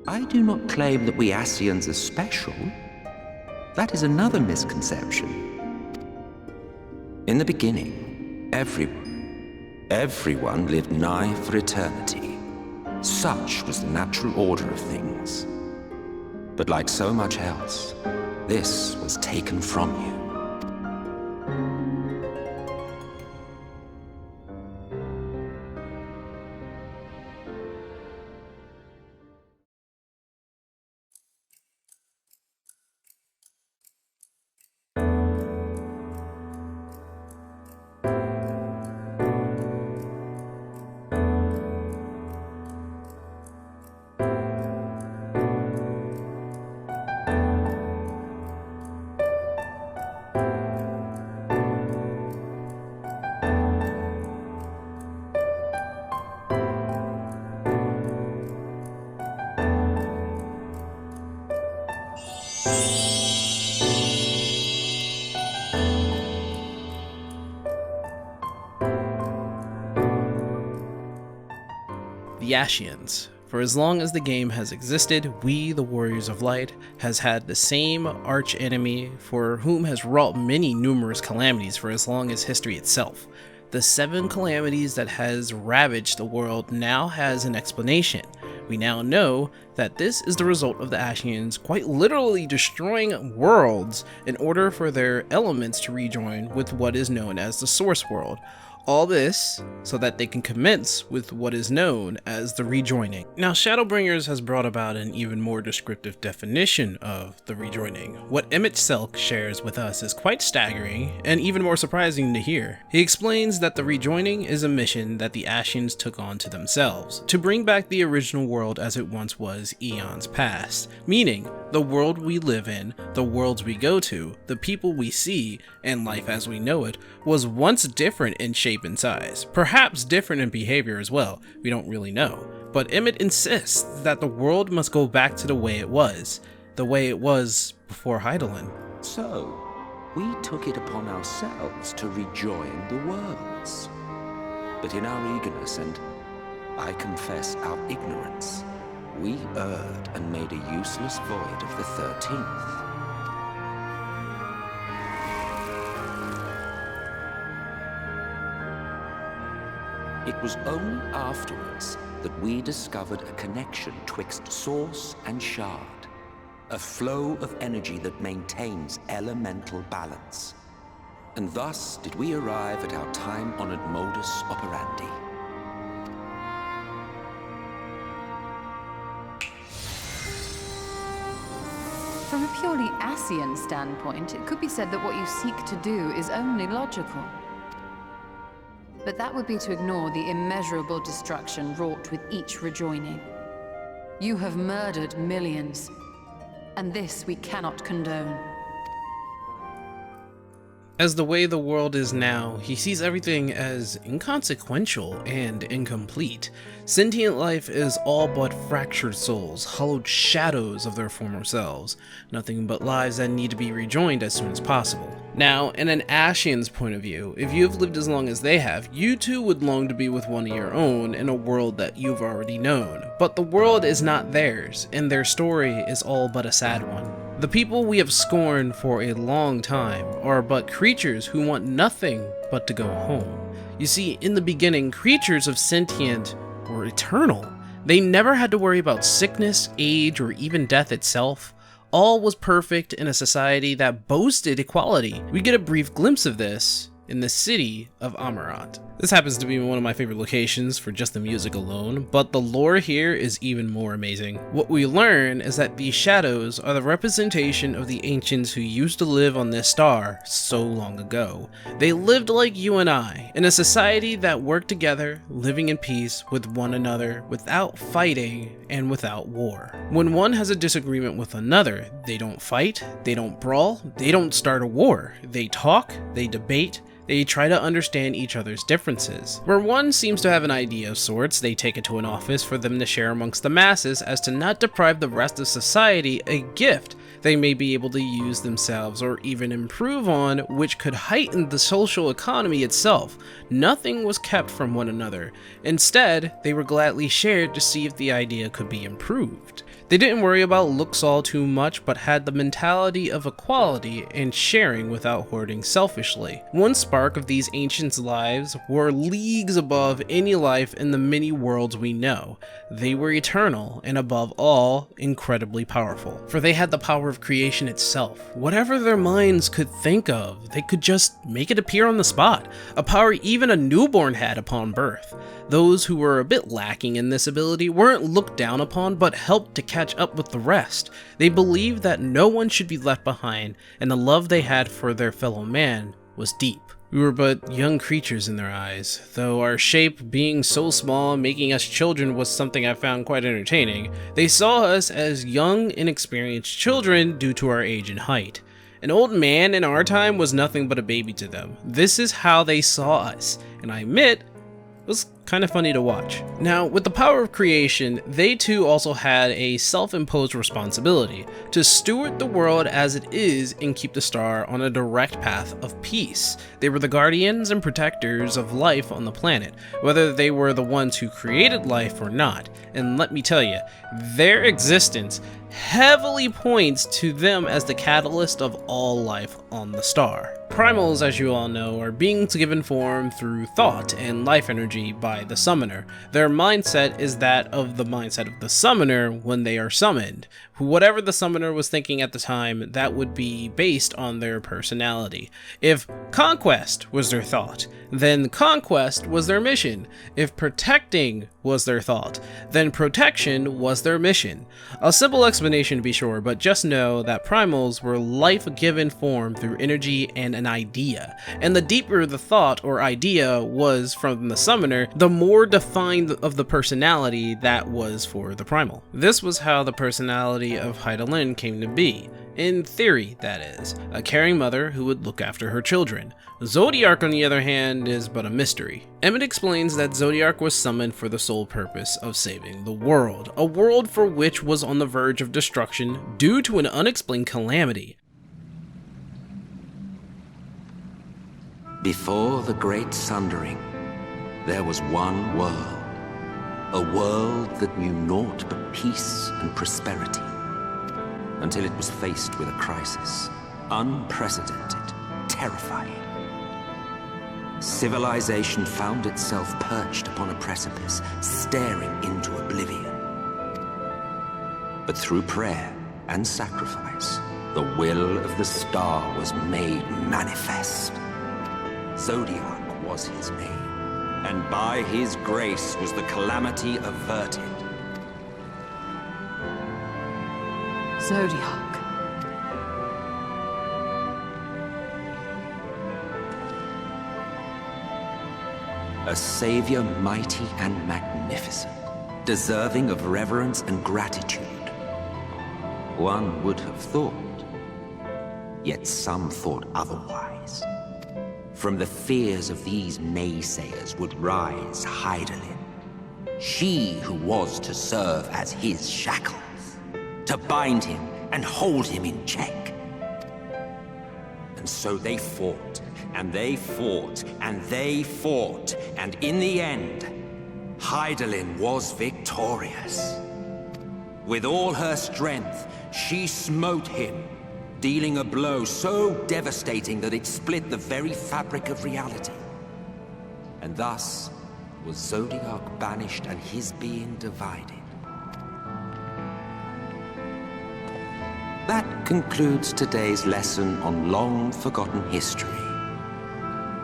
I do not claim that we Ascians are special. That is another misconception. In the beginning, everyone lived nigh for eternity. Such was the natural order of things. But like so much else, this was taken from you. The Ascians. For as long as the game has existed, we, the Warriors of Light, has had the same arch-enemy for whom has wrought many numerous calamities for as long as history itself. The 7 calamities that has ravaged the world now has an explanation. We now know that this is the result of the Ascians quite literally destroying worlds in order for their elements to rejoin with what is known as the Source World. All this so that they can commence with what is known as the rejoining. Now, Shadowbringers has brought about an even more descriptive definition of the rejoining. What Emmett Selk shares with us is quite staggering and even more surprising to hear. He explains that the rejoining is a mission that the Ascians took on to themselves, to bring back the original world as it once was eons past, meaning the world we live in, the worlds we go to, the people we see, and life as we know it, was once different in shape and size, perhaps different in behavior as well, we don't really know, but Emmett insists that the world must go back to the way it was before Hydaelyn. So, we took it upon ourselves to rejoin the worlds. But in our eagerness and, I confess, our ignorance, we erred and made a useless void of the 13th. It was only afterwards that we discovered a connection twixt source and shard, a flow of energy that maintains elemental balance. And thus did we arrive at our time-honored modus operandi. From a purely Ascian standpoint, it could be said that what you seek to do is only logical. But that would be to ignore the immeasurable destruction wrought with each rejoining. You have murdered millions, and this we cannot condone. As the way the world is now, he sees everything as inconsequential and incomplete. Sentient life is all but fractured souls, hollowed shadows of their former selves, nothing but lives that need to be rejoined as soon as possible. Now, in an Ascian's point of view, if you have lived as long as they have, you too would long to be with one of your own in a world that you've already known. But the world is not theirs, and their story is all but a sad one. The people we have scorned for a long time are but creatures who want nothing but to go home. You see, in the beginning, creatures of sentient were eternal. They never had to worry about sickness, age, or even death itself. All was perfect in a society that boasted equality. We get a brief glimpse of this in the city of Amaranth. This happens to be one of my favorite locations for just the music alone, but the lore here is even more amazing. What we learn is that these shadows are the representation of the ancients who used to live on this star so long ago. They lived like you and I, in a society that worked together, living in peace with one another, without fighting and without war. When one has a disagreement with another, they don't fight, they don't brawl, they don't start a war. They talk, they debate, they try to understand each other's differences. Where one seems to have an idea of sorts, they take it to an office for them to share amongst the masses as to not deprive the rest of society a gift they may be able to use themselves or even improve on, which could heighten the social economy itself. Nothing was kept from one another. Instead, they were gladly shared to see if the idea could be improved. They didn't worry about looks all too much, but had the mentality of equality and sharing without hoarding selfishly. One spark of these ancients' lives were leagues above any life in the many worlds we know. They were eternal, and above all, incredibly powerful. For they had the power of creation itself. Whatever their minds could think of, they could just make it appear on the spot. A power even a newborn had upon birth. Those who were a bit lacking in this ability weren't looked down upon, but helped to catch up with the rest. They believed that no one should be left behind, and the love they had for their fellow man was deep. We were but young creatures in their eyes, though our shape being so small, making us children was something I found quite entertaining. They saw us as young, inexperienced children due to our age and height. An old man in our time was nothing but a baby to them. This is how they saw us, and I admit, it was kind of funny to watch. Now, with the power of creation, they too also had a self-imposed responsibility to steward the world as it is and keep the star on a direct path of peace. They were the guardians and protectors of life on the planet, whether they were the ones who created life or not. And let me tell you, their existence heavily points to them as the catalyst of all life on the star. Primals, as you all know, are beings given form through thought and life energy by the summoner. Their mindset is that of the mindset of the summoner when they are summoned. Whatever the summoner was thinking at the time, that would be based on their personality. If conquest was their thought, then conquest was their mission. If protecting was their thought, then protection was their mission. A simple explanation to be sure, but just know that primals were life-given form through energy and an idea. And the deeper the thought or idea was from the summoner, the more defined of the personality that was for the primal. This was how the personality of Hydaelyn came to be. In theory, that is. A caring mother who would look after her children. Zodiark, on the other hand, is but a mystery. Emmett explains that Zodiark was summoned for the sole purpose of saving the world, a world for which was on the verge of destruction due to an unexplained calamity. Before the great sundering, there was one world. A world that knew naught but peace and prosperity. Until it was faced with a crisis. Unprecedented, terrifying. Civilization found itself perched upon a precipice, staring into oblivion. But through prayer and sacrifice, the will of the star was made manifest. Zodiark was his name, and by his grace was the calamity averted. Zodiark. A savior mighty and magnificent, deserving of reverence and gratitude. One would have thought, yet some thought otherwise. From the fears of these naysayers would rise Hydaelyn, she who was to serve as his shackles, to bind him and hold him in check. And so they fought, and they fought, and they fought, and in the end, Hydaelyn was victorious. With all her strength, she smote him, dealing a blow so devastating that it split the very fabric of reality. And thus was Zodiark banished and his being divided. That concludes today's lesson on long-forgotten history.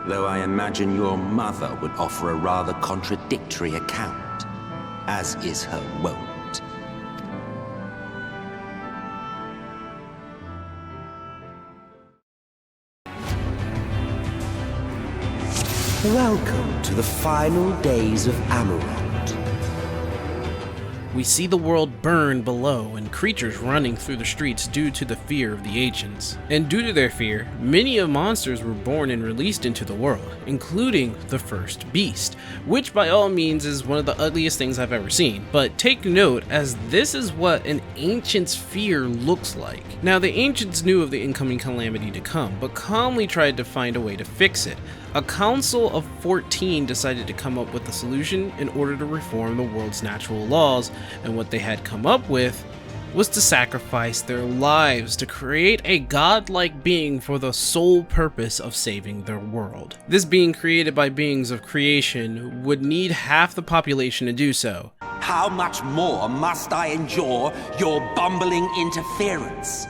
Though I imagine your mother would offer a rather contradictory account, as is her wont. Welcome to the final days of Amarant. We see the world burn below and creatures running through the streets due to the fear of the ancients. And due to their fear, many of monsters were born and released into the world, including the first beast, which by all means is one of the ugliest things I've ever seen. But take note, as this is what an ancient's fear looks like. Now, the ancients knew of the incoming calamity to come, but calmly tried to find a way to fix it. A council of 14 decided to come up with a solution in order to reform the world's natural laws, and what they had come up with was to sacrifice their lives to create a godlike being for the sole purpose of saving their world. This being created by beings of creation would need half the population to do so. How much more must I endure your bumbling interference?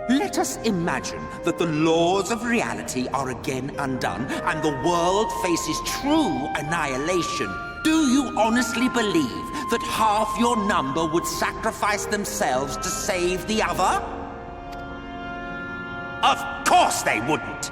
Let us imagine that the laws of reality are again undone and the world faces true annihilation. Do you honestly believe that half your number would sacrifice themselves to save the other? Of course they wouldn't!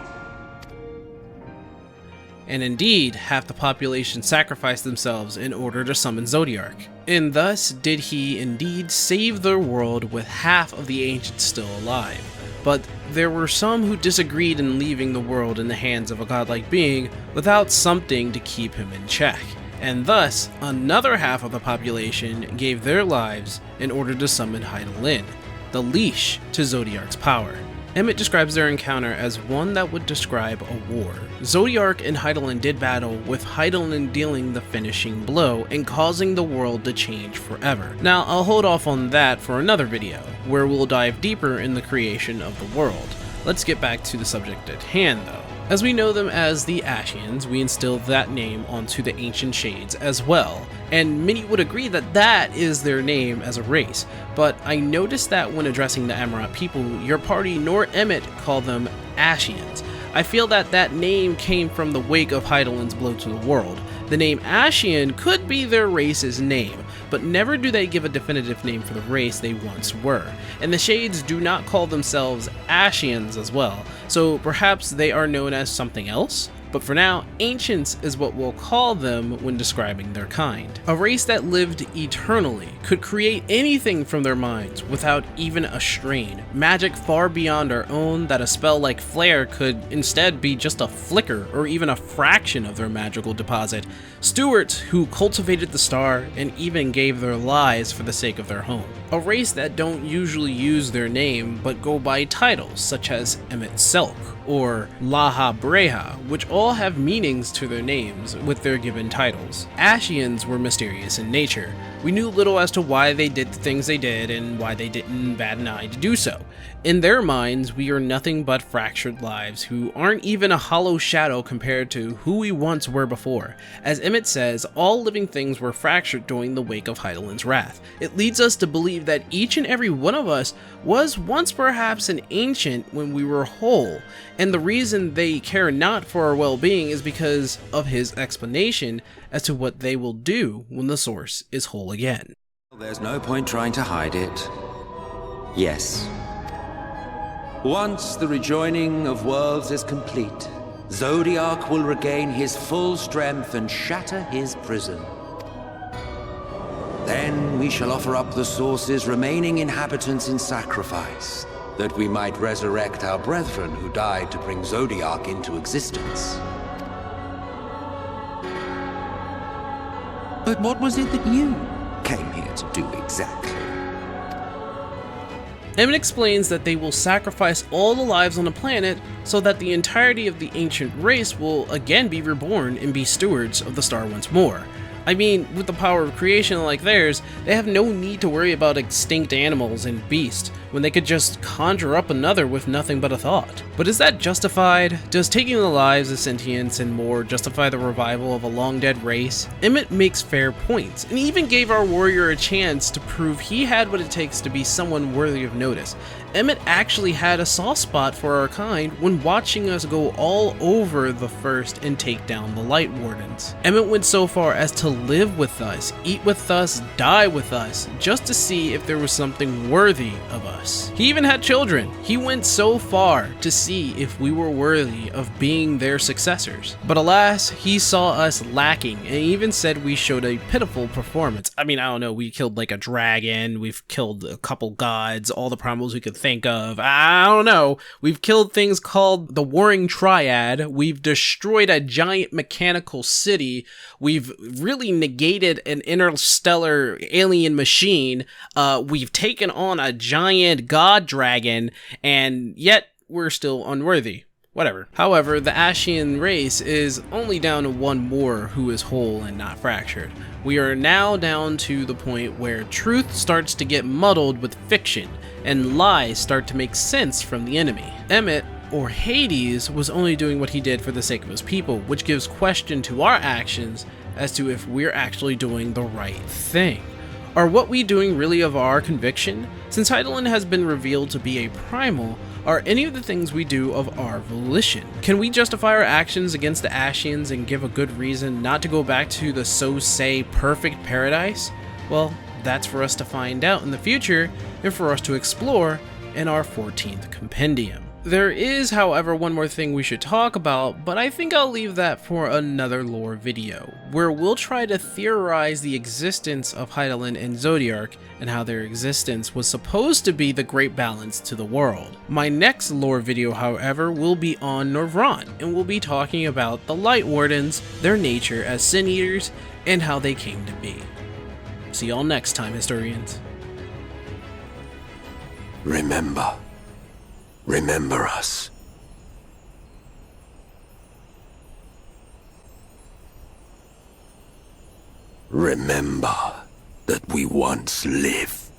And indeed, half the population sacrificed themselves in order to summon Zodiark. And thus did he indeed save their world with half of the ancients still alive. But there were some who disagreed in leaving the world in the hands of a godlike being without something to keep him in check. And thus, another half of the population gave their lives in order to summon Hydaelyn, the leash to Zodiark's power. Emmett describes their encounter as one that would describe a war. Zodiark and Hydaelyn did battle, with Hydaelyn dealing the finishing blow and causing the world to change forever. Now, I'll hold off on that for another video, where we'll dive deeper in the creation of the world. Let's get back to the subject at hand though. As we know them as the Ascians, we instilled that name onto the Ancient Shades as well, and many would agree that that is their name as a race, but I noticed that when addressing the Amaranth people, your party nor Emmett call them Ascians. I feel that that name came from the wake of Hydaelyn's blow to the world. The name Ascian could be their race's name, but never do they give a definitive name for the race they once were. And the Shades do not call themselves Ascians as well, so perhaps they are known as something else? But for now, Ancients is what we'll call them when describing their kind. A race that lived eternally, could create anything from their minds without even a strain. Magic far beyond our own that a spell like Flare could instead be just a flicker or even a fraction of their magical deposit. Stewards who cultivated the star and even gave their lives for the sake of their home. A race that don't usually use their name but go by titles such as Emmett Selk or Laha Breha, which all have meanings to their names with their given titles. Ascians were mysterious in nature. We knew little as to why they did the things they did and why they didn't bat an eye to do so. In their minds, we are nothing but fractured lives who aren't even a hollow shadow compared to who we once were before. As Emmett says, all living things were fractured during the wake of Hydaelyn's wrath. It leads us to believe that each and every one of us was once perhaps an ancient when we were whole, and the reason they care not for our well-being is because of his explanation as to what they will do when the source is whole again. There's no point trying to hide it. Yes. Once the rejoining of worlds is complete, Zodiark will regain his full strength and shatter his prison. Then we shall offer up the Source's remaining inhabitants in sacrifice, that we might resurrect our brethren who died to bring Zodiark into existence. But what was it that you came here to do exactly? Emmett explains that they will sacrifice all the lives on the planet so that the entirety of the ancient race will again be reborn and be stewards of the star once more. I mean, with the power of creation like theirs, they have no need to worry about extinct animals and beasts, when they could just conjure up another with nothing but a thought. But is that justified? Does taking the lives of sentients and more justify the revival of a long-dead race? Emmett makes fair points, and even gave our warrior a chance to prove he had what it takes to be someone worthy of notice. Emmett actually had a soft spot for our kind when watching us go all over the First and take down the Light Wardens. Emmett went so far as to live with us, eat with us, die with us, just to see if there was something worthy of us. He even had children. He went so far to see if we were worthy of being their successors. But alas, he saw us lacking and even said we showed a pitiful performance. I mean, I don't know, we killed like a dragon, we've killed a couple gods, all the primals we could think of. I don't know. We've killed things called the Warring Triad. We've destroyed a giant mechanical city. We've really negated an interstellar alien machine. We've taken on a giant god dragon, and yet we're still unworthy. Whatever. However, the Ascian race is only down to one more who is whole and not fractured. We are now down to the point where truth starts to get muddled with fiction, and lies start to make sense from the enemy. Emmett, or Hades, was only doing what he did for the sake of his people, which gives question to our actions as to if we're actually doing the right thing. Are what we doing really of our conviction? Since Hydaelyn has been revealed to be a primal, are any of the things we do of our volition? Can we justify our actions against the Ascians and give a good reason not to go back to the so-say perfect paradise? Well, that's for us to find out in the future and for us to explore in our 14th compendium. There is, however, one more thing we should talk about, but I think I'll leave that for another lore video, where we'll try to theorize the existence of Hydaelyn and Zodiark and how their existence was supposed to be the great balance to the world. My next lore video, however, will be on Norvran, and we'll be talking about the Light Wardens, their nature as Sin Eaters, and how they came to be. See y'all next time, historians. Remember us. Remember that we once lived.